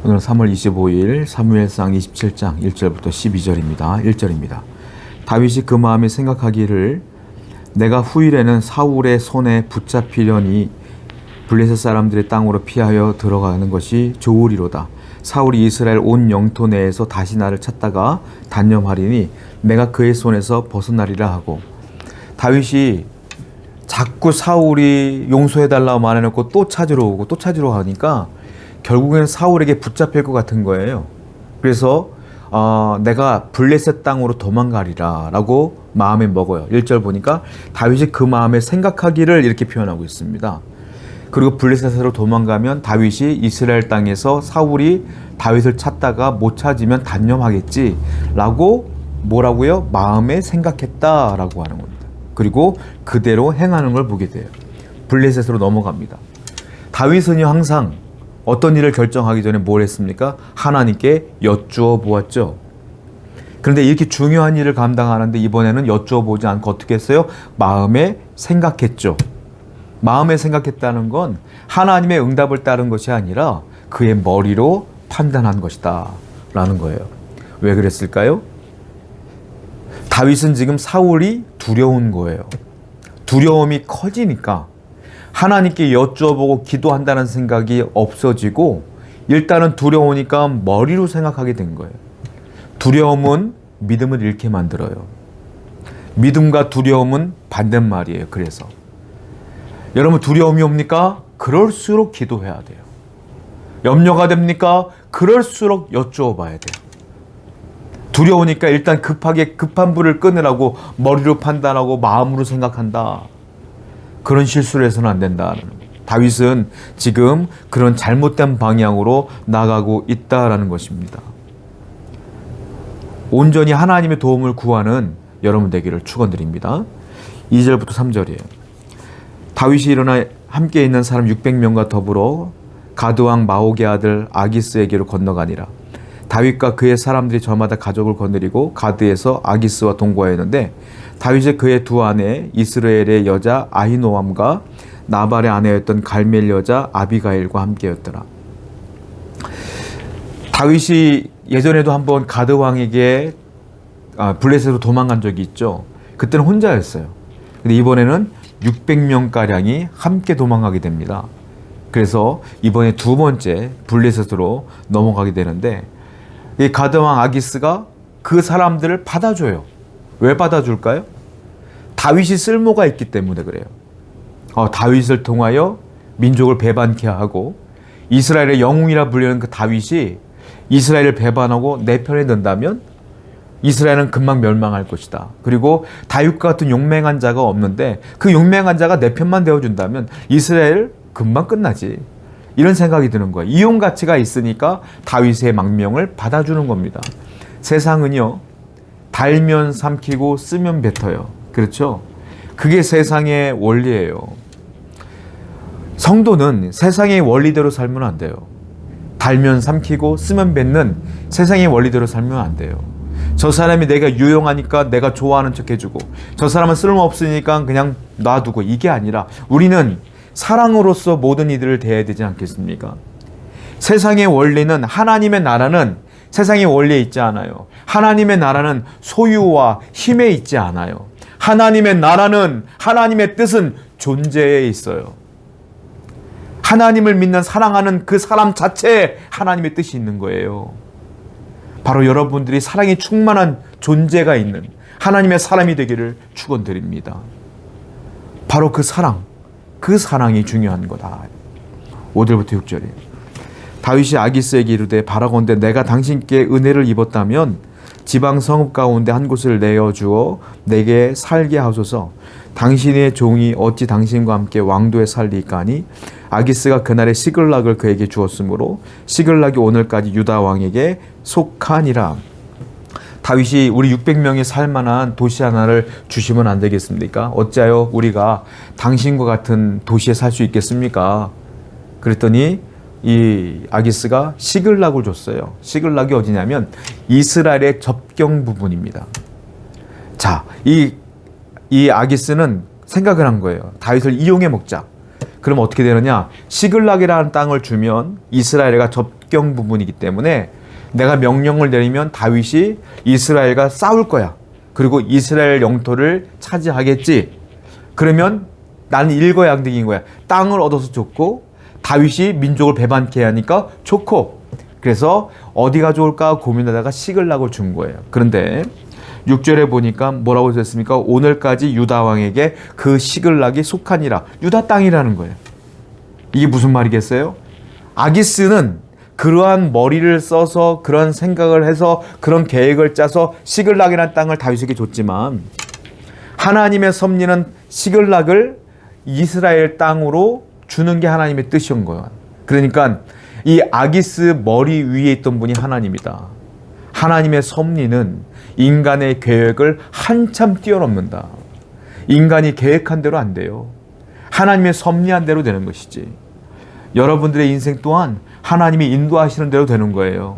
오늘은 3월 25일 사무엘상 27장 1절부터 12절입니다. 1절입니다. 다윗이 그 마음에 생각하기를 내가 후일에는 사울의 손에 붙잡히려니 블레셋 사람들의 땅으로 피하여 들어가는 것이 좋으리로다. 사울이 이스라엘 온 영토 내에서 다시 나를 찾다가 단념하리니 내가 그의 손에서 벗어나리라 하고, 다윗이 자꾸 사울이 용서해달라고 말해놓고 또 찾으러 오고 또 찾으러 가니까 결국엔 사울에게 붙잡힐 것 같은 거예요. 그래서 내가 블레셋 땅으로 도망가리라 라고 마음에 먹어요. 1절 보니까 다윗이 그 마음에 생각하기를 이렇게 표현하고 있습니다. 그리고 블레셋으로 도망가면 다윗이 이스라엘 땅에서 사울이 다윗을 찾다가 못 찾으면 단념하겠지 라고 뭐라고요? 마음에 생각했다라고 하는 겁니다. 그리고 그대로 행하는 걸 보게 돼요. 블레셋으로 넘어갑니다. 다윗은요, 항상 어떤 일을 결정하기 전에 뭘 했습니까? 하나님께 여쭈어 보았죠. 그런데 이렇게 중요한 일을 감당하는데 이번에는 여쭈어 보지 않고 어떻게 했어요? 마음에 생각했죠. 마음에 생각했다는 건 하나님의 응답을 따른 것이 아니라 그의 머리로 판단한 것이다 라는 거예요. 왜 그랬을까요? 다윗은 지금 사울이 두려운 거예요. 두려움이 커지니까 하나님께 여쭈어보고 기도한다는 생각이 없어지고 일단은 두려우니까 머리로 생각하게 된 거예요. 두려움은 믿음을 잃게 만들어요. 믿음과 두려움은 반대말이에요. 그래서 여러분, 두려움이 옵니까? 그럴수록 기도해야 돼요. 염려가 됩니까? 그럴수록 여쭈어봐야 돼요. 두려우니까 일단 급하게 급한 불을 끄느라고 머리로 판단하고 마음으로 생각한다. 그런 실수를 해서는 안 된다는 거예요. 다윗은 지금 그런 잘못된 방향으로 나가고 있다라는 것입니다. 온전히 하나님의 도움을 구하는 여러분 되기를 축원드립니다. 2절부터 3절이에요. 다윗이 일어나 함께 있는 사람 600명과 더불어 가드왕 마옥의 아들 아기스에게로 건너가니라. 다윗과 그의 사람들이 저마다 가족을 거느리고 가드에서 아기스와 동거하였는데 다윗이 그의 두 아내 이스라엘의 여자 아히노암과 나발의 아내였던 갈멜 여자 아비가일과 함께였더라. 다윗이 예전에도 한번 가드 왕에게 블레셋으로 도망간 적이 있죠. 그때는 혼자였어요. 근데 이번에는 600명가량이 함께 도망가게 됩니다. 그래서 이번에 두 번째 블레셋으로 넘어가게 되는데 이 가드 왕 아기스가 그 사람들을 받아줘요. 왜 받아줄까요? 다윗이 쓸모가 있기 때문에 그래요. 다윗을 통하여 민족을 배반케 하고 이스라엘의 영웅이라 불리는 그 다윗이 이스라엘을 배반하고 내 편에 든다면 이스라엘은 금방 멸망할 것이다. 그리고 다윗과 같은 용맹한 자가 없는데 그 용맹한 자가 내 편만 되어준다면 이스라엘 금방 끝나지. 이런 생각이 드는 거예요. 이용 가치가 있으니까 다윗의 망명을 받아주는 겁니다. 세상은요, 달면 삼키고 쓰면 뱉어요. 그렇죠? 그게 세상의 원리예요. 성도는 세상의 원리대로 살면 안 돼요. 달면 삼키고 쓰면 뱉는 세상의 원리대로 살면 안 돼요. 저 사람이 내가 유용하니까 내가 좋아하는 척 해주고 저 사람은 쓸모없으니까 그냥 놔두고, 이게 아니라 우리는 사랑으로서 모든 이들을 대해야 되지 않겠습니까? 세상의 원리는, 하나님의 나라는 세상의 원리에 있지 않아요. 하나님의 나라는 소유와 힘에 있지 않아요. 하나님의 나라는, 하나님의 뜻은 존재에 있어요. 하나님을 믿는, 사랑하는 그 사람 자체에 하나님의 뜻이 있는 거예요. 바로 여러분들이 사랑이 충만한 존재가 있는 하나님의 사람이 되기를 축원드립니다. 바로 그 사랑이 중요한 거다. 5절부터 6절이에요. 다윗이 아기스에게 이르되 바라건대 내가 당신께 은혜를 입었다면 지방 성읍 가운데 한 곳을 내어주어 내게 살게 하소서. 당신의 종이 어찌 당신과 함께 왕도에 살리까 하니 아기스가 그날에 시글락을 그에게 주었으므로 시글락이 오늘까지 유다 왕에게 속하니라. 다윗이 우리 600명이 살만한 도시 하나를 주시면 안 되겠습니까? 어찌하여 우리가 당신과 같은 도시에 살 수 있겠습니까? 그랬더니 이 아기스가 시글락을 줬어요. 시글락이 어디냐면 이스라엘의 접경 부분입니다. 자, 이 아기스는 생각을 한 거예요. 다윗을 이용해 먹자. 그럼 어떻게 되느냐? 시글락이라는 땅을 주면 이스라엘과 국경 부분이기 때문에 내가 명령을 내리면 다윗이 이스라엘과 싸울 거야. 그리고 이스라엘 영토를 차지하겠지. 그러면 나는 일거양득인 거야. 땅을 얻어서 좋고 다윗이 민족을 배반케 하니까 좋고. 그래서 어디가 좋을까 고민하다가 시글락을 준 거예요. 그런데 6절에 보니까 뭐라고 했습니까? 오늘까지 유다 왕에게 그 시글락이 속하니라. 유다 땅이라는 거예요. 이게 무슨 말이겠어요? 아기스는 그러한 머리를 써서 그런 생각을 해서 그런 계획을 짜서 시글락이라는 땅을 다윗에게 줬지만 하나님의 섭리는 시글락을 이스라엘 땅으로 주는 게 하나님의 뜻이온 거예요. 그러니까 이 아기스 머리 위에 있던 분이 하나님이다. 하나님의 섭리는 인간의 계획을 한참 뛰어넘는다. 인간이 계획한 대로 안 돼요. 하나님의 섭리한 대로 되는 것이지. 여러분들의 인생 또한 하나님이 인도하시는 대로 되는 거예요.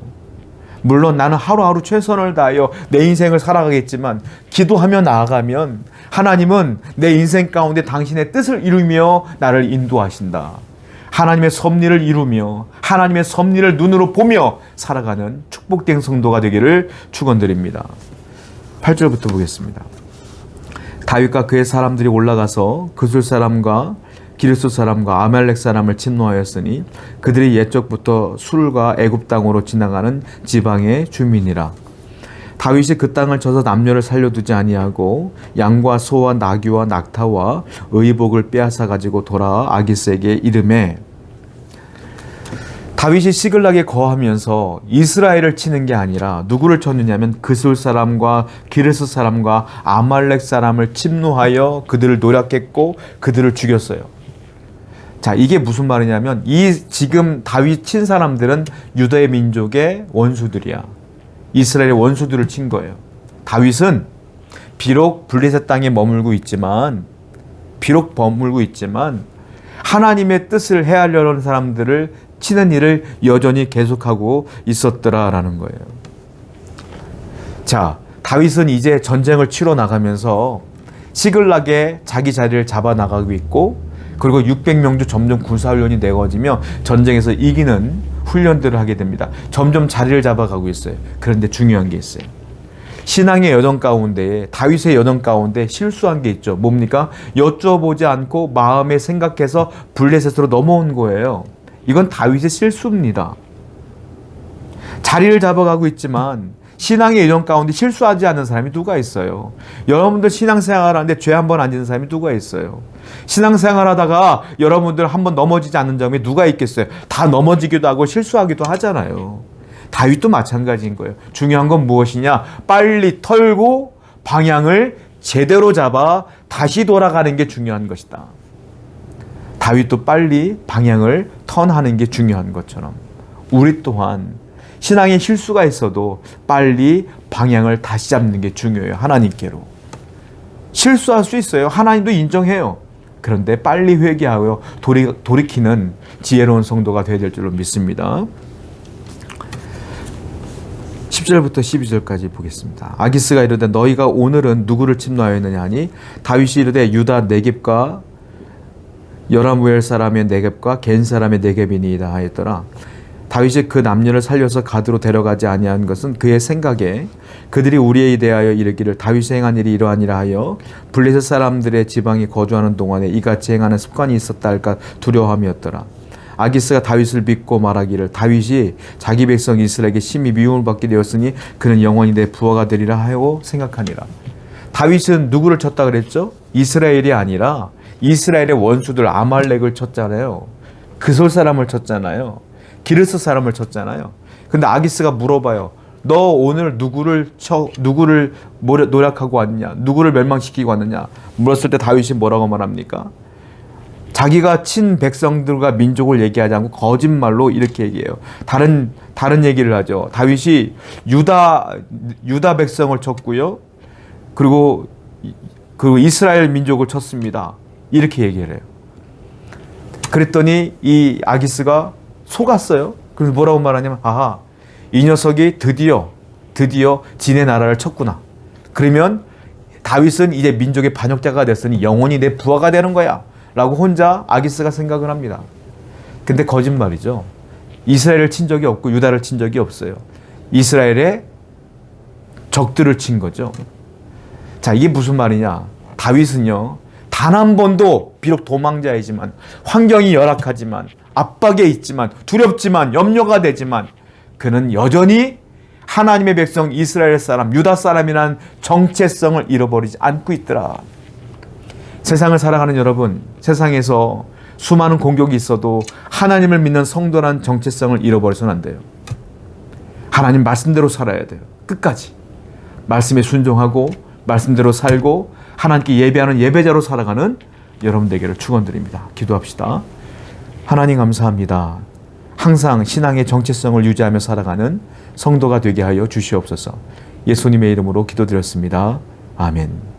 물론 나는 하루하루 최선을 다하여 내 인생을 살아가겠지만 기도하며 나아가면 하나님은 내 인생 가운데 당신의 뜻을 이루며 나를 인도하신다. 하나님의 섭리를 이루며 하나님의 섭리를 눈으로 보며 살아가는 축복된 성도가 되기를 축원드립니다. 8절부터 보겠습니다. 다윗과 그의 사람들이 올라가서 그술 사람과 기르스 사람과 아말렉 사람을 침노하였으니 그들이 옛적부터 술과 애굽 땅으로 지나가는 지방의 주민이라. 다윗이 그 땅을 쳐서 남녀를 살려두지 아니하고 양과 소와 나귀와 낙타와 의복을 빼앗아 가지고 돌아와 아기스에게 이르매. 다윗이 시글락에 거하면서 이스라엘을 치는 게 아니라 누구를 쳤느냐면 그술 사람과 기르스 사람과 아말렉 사람을 침노하여 그들을 노략했고 그들을 죽였어요. 자, 이게 무슨 말이냐면 이 지금 다윗 친 사람들은 유다의 민족의 원수들이야. 이스라엘의 원수들을 친 거예요. 다윗은 비록 블레셋 땅에 머물고 있지만 하나님의 뜻을 헤아려는 사람들을 치는 일을 여전히 계속하고 있었더라라는 거예요. 자, 다윗은 이제 전쟁을 치러 나가면서 시글락에 자기 자리를 잡아 나가고 있고 그리고 600명주 점점 군사훈련이 내거지며 전쟁에서 이기는 훈련들을 하게 됩니다. 점점 자리를 잡아가고 있어요. 그런데 중요한 게 있어요. 신앙의 여정 가운데 다윗의 여정 가운데 실수한 게 있죠. 뭡니까? 여쭤보지 않고 마음에 생각해서 블레셋으로 넘어온 거예요. 이건 다윗의 실수입니다. 자리를 잡아가고 있지만 신앙의 여정 가운데 실수하지 않는 사람이 누가 있어요? 여러분들 신앙생활 하는데 죄 한 번 안 지는 사람이 누가 있어요? 신앙생활 하다가 여러분들 한 번 넘어지지 않는 점이 누가 있겠어요? 다 넘어지기도 하고 실수하기도 하잖아요. 다윗도 마찬가지인 거예요. 중요한 건 무엇이냐? 빨리 털고 방향을 제대로 잡아 다시 돌아가는 게 중요한 것이다. 다윗도 빨리 방향을 턴하는 게 중요한 것처럼 우리 또한 신앙에 실수가 있어도 빨리 방향을 다시 잡는 게 중요해요. 하나님께로. 실수할 수 있어요. 하나님도 인정해요. 그런데 빨리 회개하여 돌이키는 지혜로운 성도가 되어야 될 줄로 믿습니다. 10절부터 12절까지 보겠습니다. 아기스가 이르되 너희가 오늘은 누구를 침노하였느냐 하니 다윗이 이르되 유다 네겝과 여라무엘 사람의 네겝과 겐 사람의 네겝이니이다 하였더라. 다윗이 그 남녀를 살려서 가드로 데려가지 아니한 것은 그의 생각에 그들이 우리에 대하여 이르기를 다윗이 행한 일이 이러하니라 하여 블레셋 사람들의 지방에 거주하는 동안에 이같이 행하는 습관이 있었다 할까 두려워함이었더라. 아기스가 다윗을 믿고 말하기를 다윗이 자기 백성 이스라엘에게 심히 미움을 받게 되었으니 그는 영원히 내 부하가 되리라 하고 생각하니라. 다윗은 누구를 쳤다 그랬죠? 이스라엘이 아니라 이스라엘의 원수들 아말렉을 쳤잖아요. 그솔 사람을 쳤잖아요. 기르스 사람을 쳤잖아요. 근데 아기스가 물어봐요. 너 오늘 누구를 노략하고 왔느냐? 누구를 멸망시키고 왔느냐? 물었을 때 다윗이 뭐라고 말합니까? 자기가 친 백성들과 민족을 얘기하지 않고 거짓말로 이렇게 얘기해요. 다른 얘기를 하죠. 다윗이 유다 백성을 쳤고요. 그리고 이스라엘 민족을 쳤습니다. 이렇게 얘기를 해요. 그랬더니 이 아기스가 속았어요. 그래서 뭐라고 말하냐면 아하, 이 녀석이 드디어 지네 나라를 쳤구나. 그러면 다윗은 이제 민족의 반역자가 됐으니 영원히 내 부하가 되는 거야 라고 혼자 아기스가 생각을 합니다. 근데 거짓말이죠. 이스라엘을 친 적이 없고 유다를 친 적이 없어요. 이스라엘의 적들을 친 거죠. 자, 이게 무슨 말이냐? 다윗은요, 단 한 번도 비록 도망자이지만 환경이 열악하지만 압박에 있지만 두렵지만 염려가 되지만 그는 여전히 하나님의 백성 이스라엘 사람 유다 사람이란 정체성을 잃어버리지 않고 있더라. 세상을 살아가는 여러분, 세상에서 수많은 공격이 있어도 하나님을 믿는 성도란 정체성을 잃어버려서는 안 돼요. 하나님 말씀대로 살아야 돼요. 끝까지 말씀에 순종하고 말씀대로 살고 하나님께 예배하는 예배자로 살아가는 여러분 되기를 축원드립니다. 기도합시다. 하나님 감사합니다. 항상 신앙의 정체성을 유지하며 살아가는 성도가 되게 하여 주시옵소서. 예수님의 이름으로 기도드렸습니다. 아멘.